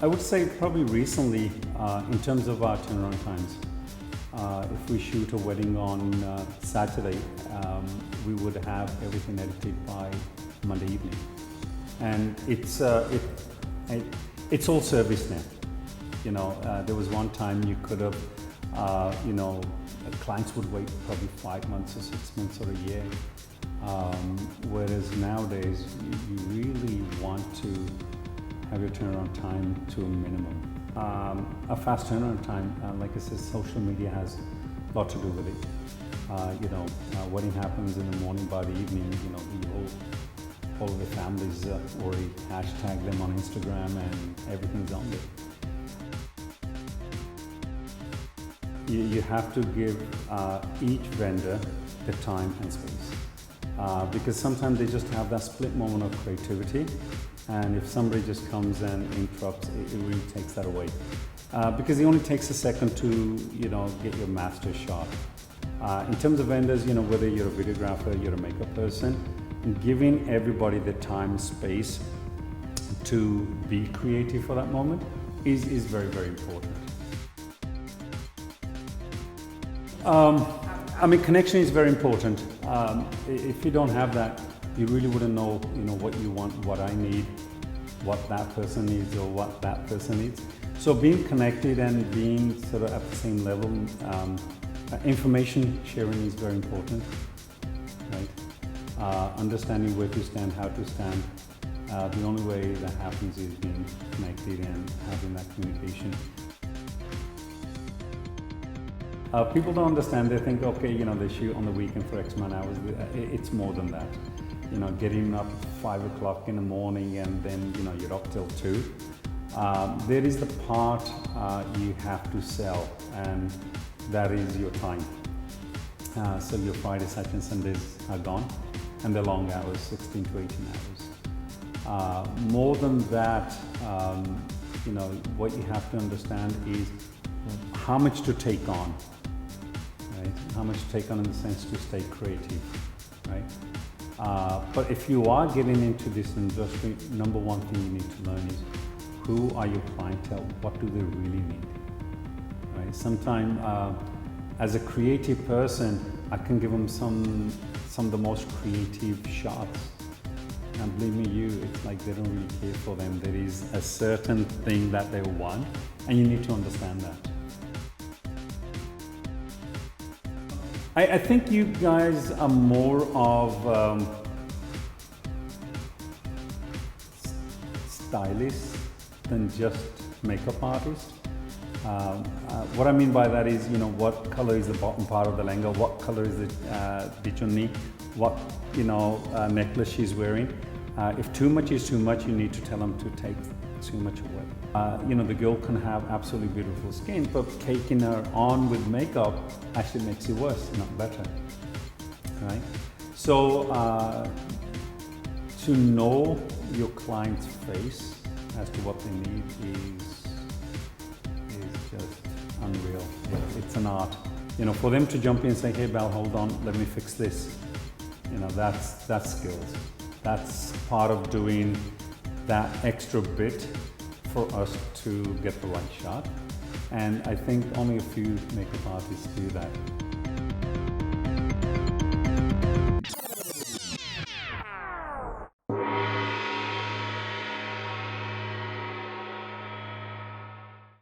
I would say probably recently, in terms of our turnaround times, if we shoot a wedding on Saturday, we would have everything edited by Monday evening. And it's all service now. You know, there was one time you could have, you know, clients would wait probably 5 months or 6 months or a year. Whereas nowadays, you really want to have your turnaround time to a minimum. A fast turnaround time, like I said, social media has a lot to do with it. You know, wedding happens in the morning, by the evening, you know, all of the families already hashtag them on Instagram and everything's on there. You have to give each vendor the time and space. Because sometimes they just have that split moment of creativity, and if somebody just comes and interrupts, it really takes that away. Because it only takes a second to, you know, get your master shot. In terms of vendors, you know, whether you're a videographer, you're a makeup person, giving everybody the time and space to be creative for that moment is very, very important. I mean, connection is very important. If you don't have that, you really wouldn't know, you know, what you want, what I need, what that person needs, or what that person needs. So being connected and being sort of at the same level, information sharing is very important, right? Understanding where to stand, how to stand. The only way that happens is being connected and having that communication. People don't understand. They think, okay, you know, they shoot on the weekend for X amount of hours. It's more than that. You know, getting up 5 o'clock in the morning and then, you know, you're up till 2. There is the part you have to sell, and that is your time. So your Friday, Saturday, and Sundays are gone, and the long hours, 16 to 18 hours. More than that, you know, what you have to understand is how much to take on. How much to take on in the sense to stay creative, right? But if you are getting into this industry, number one thing you need to learn is who are your clientele? What do they really need, right? Sometimes as a creative person, I can give them some of the most creative shots. And believe me, it's like they don't really care for them. There is a certain thing that they want, and you need to understand that. I think you guys are more of stylists than just makeup artists. What I mean by that is, you know, what color is the bottom part of the lehenga, what color is the chunni, what, you know, necklace she's wearing. If too much is too much, you need to tell them to take too much away. You know, the girl can have absolutely beautiful skin, but caking her on with makeup actually makes it worse, not better, right? So to know your client's face as to what they need is just unreal. It's an art. You know, for them to jump in and say, hey Bal, hold on, let me fix this. You know, that's skills. That's part of doing that extra bit for us to get the right shot. And I think only a few makeup artists do that.